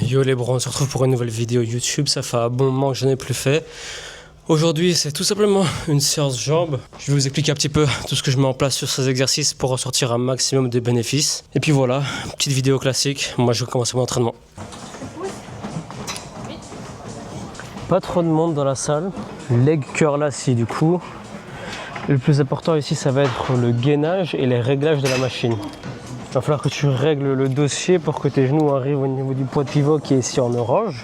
Yo les bros, on se retrouve pour une nouvelle vidéo YouTube. Ça fait un bon moment que je n'ai plus fait. Aujourd'hui, c'est tout simplement une séance jambes. Je vais vous expliquer un petit peu tout ce que je mets en place sur ces exercices pour ressortir un maximum de bénéfices. Et puis voilà, petite vidéo classique. Moi, je vais commencer mon entraînement. Pas trop de monde dans la salle. Leg curl assis du coup. Le plus important ici, ça va être le gainage et les réglages de la machine. Il va falloir que tu règles le dossier pour que tes genoux arrivent au niveau du poids de pivot qui est ici en orange.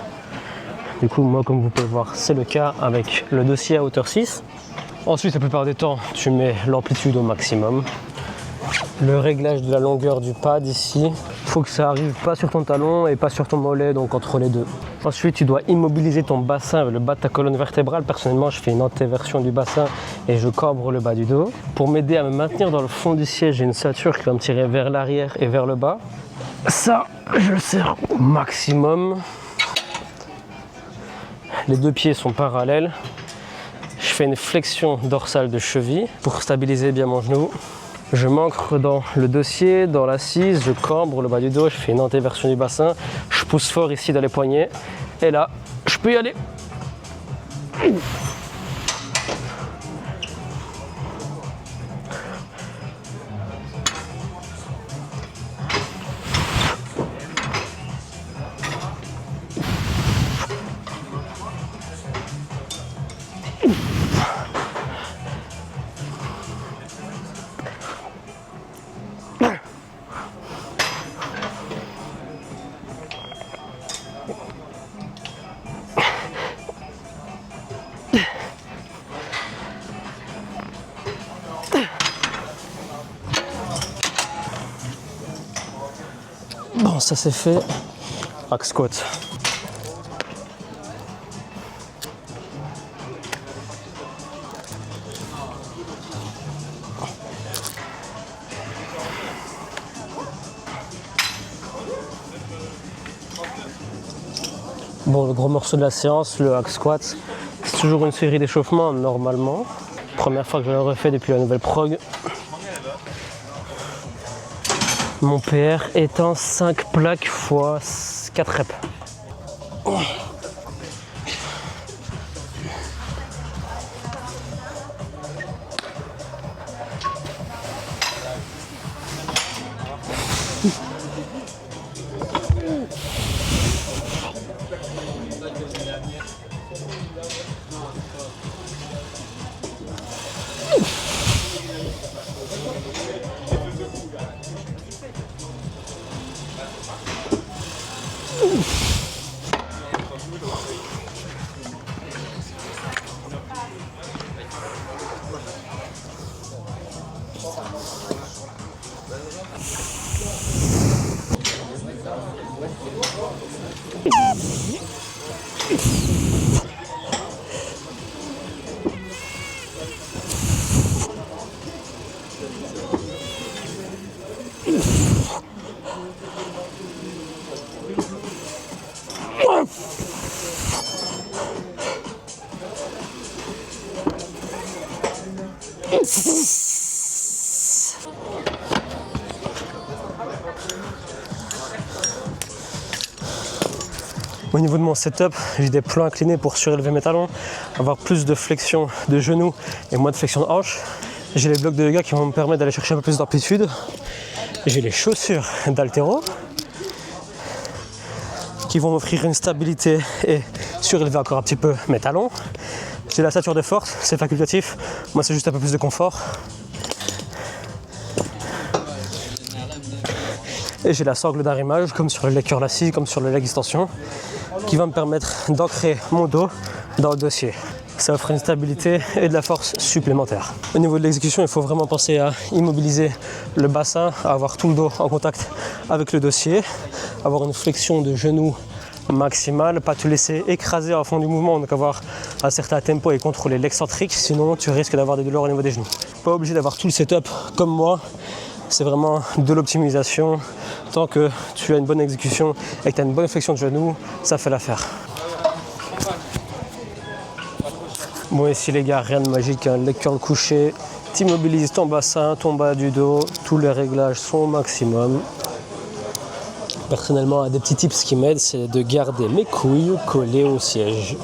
Du coup, moi, comme vous pouvez voir, c'est le cas avec le dossier à hauteur 6. Ensuite, la plupart des temps, tu mets l'amplitude au maximum. Le réglage de la longueur du pad ici, il faut que ça arrive pas sur ton talon et pas sur ton mollet, donc entre les deux. Ensuite, tu dois immobiliser ton bassin avec le bas de ta colonne vertébrale. Personnellement, je fais une antéversion du bassin et je cambre le bas du dos. Pour m'aider à me maintenir dans le fond du siège, j'ai une ceinture qui va me tirer vers l'arrière et vers le bas. Ça, je le serre au maximum. Les deux pieds sont parallèles. Je fais une flexion dorsale de cheville pour stabiliser bien mon genou. Je m'ancre dans le dossier, dans l'assise, je cambre le bas du dos, je fais une antéversion du bassin, je pousse fort ici dans les poignets, et là, je peux y aller. Bon, ça c'est fait. Hack squat. Bon, le gros morceau de la séance, le hack squat, c'est toujours une série d'échauffements normalement. Première fois que je le refais depuis la nouvelle prog. Mon PR étant 5 plaques x 4 reps. Au niveau de mon setup, j'ai des plans inclinés pour surélever mes talons, avoir plus de flexion de genoux et moins de flexion de hanche. J'ai les blocs de yoga qui vont me permettre d'aller chercher un peu plus d'amplitude. J'ai les chaussures d'haltéro qui vont m'offrir une stabilité et surélever encore un petit peu mes talons. J'ai la ceinture de force, c'est facultatif. Moi, c'est juste un peu plus de confort. Et j'ai la sangle d'arrimage, comme sur le leg curl assis, comme sur le leg extension, qui va me permettre d'ancrer mon dos dans le dossier. Ça offre une stabilité et de la force supplémentaire. Au niveau de l'exécution, il faut vraiment penser à immobiliser le bassin, à avoir tout le dos en contact avec le dossier, avoir une flexion de genou maximale, pas te laisser écraser à fond du mouvement, donc avoir un certain tempo et contrôler l'excentrique, sinon tu risques d'avoir des douleurs au niveau des genoux. Pas obligé d'avoir tout le setup comme moi, c'est vraiment de l'optimisation. Tant que tu as une bonne exécution et que tu as une bonne flexion de genou, ça fait l'affaire. Bon, ici les gars, rien de magique, hein. Leg curl couché, tu immobilises ton bassin, ton bas du dos, tous les réglages sont au maximum. personnellement, un des petits tips qui m'aide, c'est de garder mes couilles collées au siège.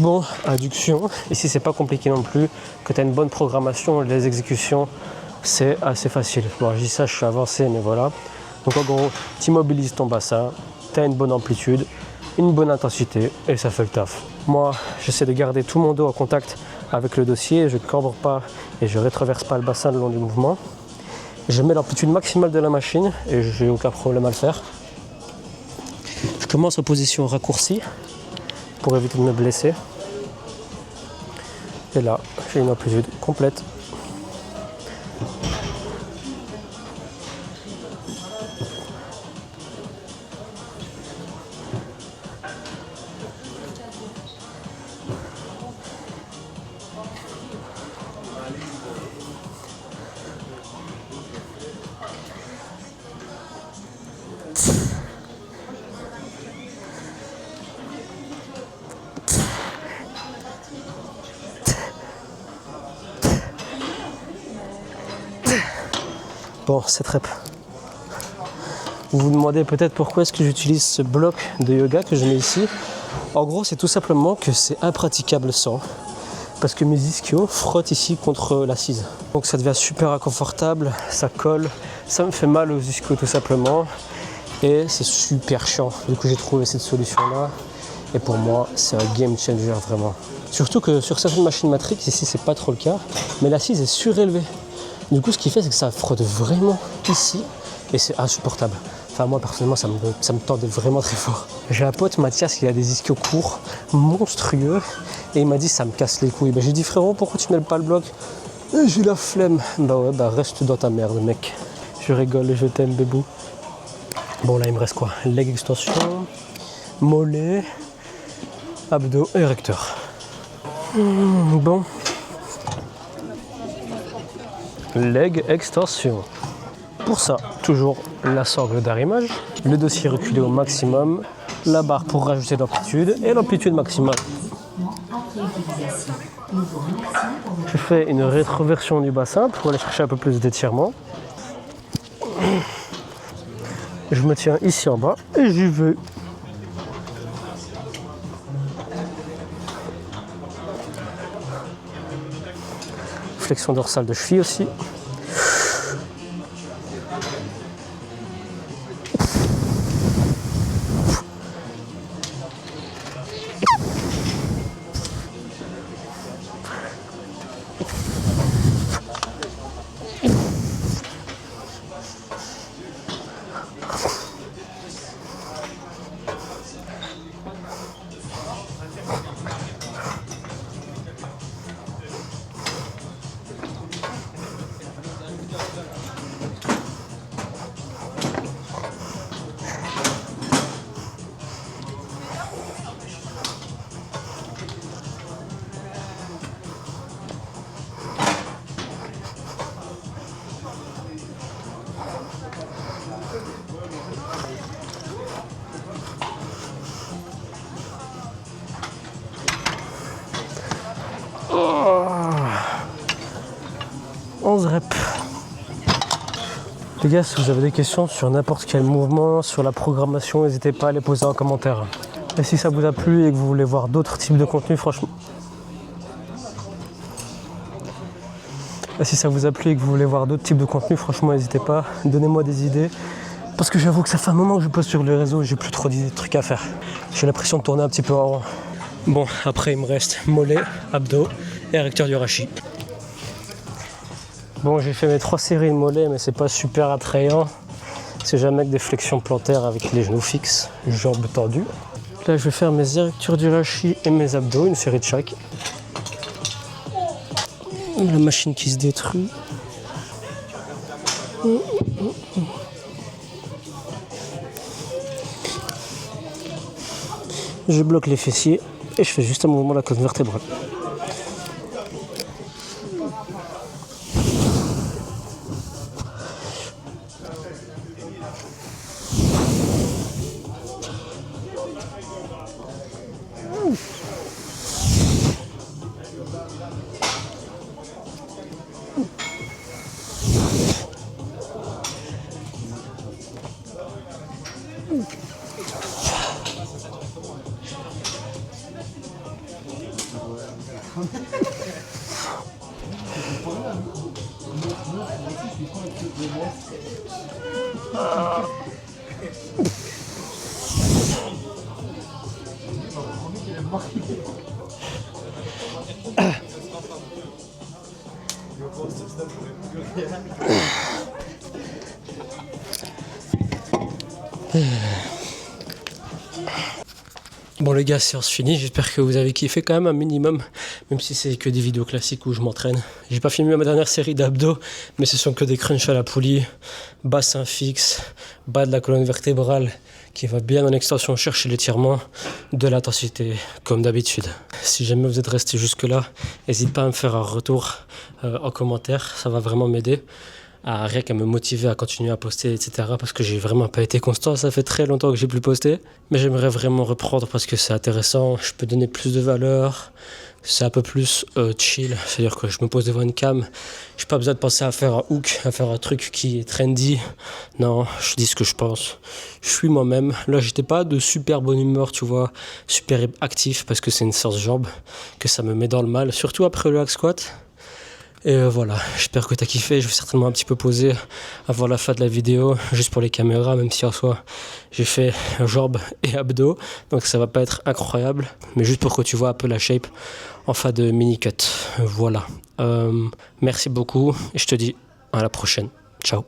Bon, adduction, ici c'est pas compliqué non plus, que tu as une bonne programmation, les exécutions c'est assez facile. Bon, je dis ça, je suis avancé, mais voilà. Donc en gros, tu immobilises ton bassin, tu as une bonne amplitude, une bonne intensité et ça fait le taf. Moi, j'essaie de garder tout mon dos en contact avec le dossier, je ne cambre pas et je rétroverse pas le bassin le long du mouvement. Je mets l'amplitude maximale de la machine et j'ai aucun problème à le faire. Je commence en position raccourcie pour éviter de me blesser. Et là, j'ai une amplitude complète. Bon, cette rep. Vous vous demandez peut-être pourquoi est-ce que j'utilise ce bloc de yoga que je mets ici. En gros, c'est tout simplement que c'est impraticable sans. Parce que mes ischios frottent ici contre l'assise. Donc ça devient super inconfortable, ça colle, ça me fait mal aux ischios tout simplement. Et c'est super chiant. Du coup, j'ai trouvé cette solution-là. Et pour moi, c'est un game changer vraiment. Surtout que sur certaines machines Matrix, ici c'est pas trop le cas, mais l'assise est surélevée. Du coup, ce qui fait, c'est que ça frotte vraiment ici et c'est insupportable. Enfin, moi, personnellement, ça me tendait vraiment très fort. J'ai un pote, Mathias, qui a des ischios courts, monstrueux, et il m'a dit, ça me casse les couilles. J'ai dit, frérot, pourquoi tu mets pas le bloc? J'ai la flemme. Bah ouais, bah reste dans ta merde, mec. Je rigole et je t'aime, bébou. Bon, là, il me reste quoi? Leg extension, mollet, abdos et recteur. Bon. Leg extension. Pour ça, toujours la sangle d'arrimage, le dossier reculé au maximum, la barre pour rajouter l'amplitude et l'amplitude maximale. Je fais une rétroversion du bassin pour aller chercher un peu plus d'étirement. Je me tiens ici en bas et j'y vais. Flexion dorsale de cheville aussi. Oh. 11 reps. Les gars, si vous avez des questions sur n'importe quel mouvement, sur la programmation, n'hésitez pas à les poser en commentaire. Et si ça vous a plu et que vous voulez voir d'autres types de contenus, franchement... n'hésitez pas, donnez-moi des idées. Parce que j'avoue que ça fait un moment que je poste sur les réseaux et j'ai plus trop d'idées de trucs à faire. J'ai l'impression de tourner un petit peu en rond. Bon, après il me reste mollet, abdos et recteur du rachis. Bon, j'ai fait mes 3 séries de mollets, mais c'est pas super attrayant. C'est jamais que des flexions plantaires avec les genoux fixes, jambes tendues. Là, je vais faire mes érectures du rachis et mes abdos, une série de chaque. La machine qui se détruit. Je bloque les fessiers et je fais juste un mouvement de la colonne vertébrale. Bon les gars, séance finie, j'espère que vous avez kiffé quand même un minimum, même si c'est que des vidéos classiques où je m'entraîne. J'ai pas filmé ma dernière série d'abdos, mais ce sont que des crunchs à la poulie, bassin fixe, bas de la colonne vertébrale qui va bien en extension chercher l'étirement, de l'intensité comme d'habitude. Si jamais vous êtes resté jusque là, n'hésite pas à me faire un retour en commentaire, ça va vraiment m'aider. Rien qu'à me motiver à continuer à poster, etc. Parce que j'ai vraiment pas été constant, ça fait très longtemps que j'ai plus posté. Mais j'aimerais vraiment reprendre parce que c'est intéressant, je peux donner plus de valeur, c'est un peu plus chill. C'est-à-dire que je me pose devant une cam, j'ai pas besoin de penser à faire un hook, à faire un truc qui est trendy. Non, je dis ce que je pense. Je suis moi-même. Là, j'étais pas de super bonne humeur, tu vois, super actif parce que c'est une séance jambe, que ça me met dans le mal, surtout après le hack squat. Et voilà, j'espère que tu as kiffé. Je vais certainement un petit peu poser avant la fin de la vidéo, juste pour les caméras, même si en soi j'ai fait jambes et abdos, donc ça va pas être incroyable, mais juste pour que tu vois un peu la shape en fin de mini cut. Voilà, merci beaucoup et je te dis à la prochaine. Ciao.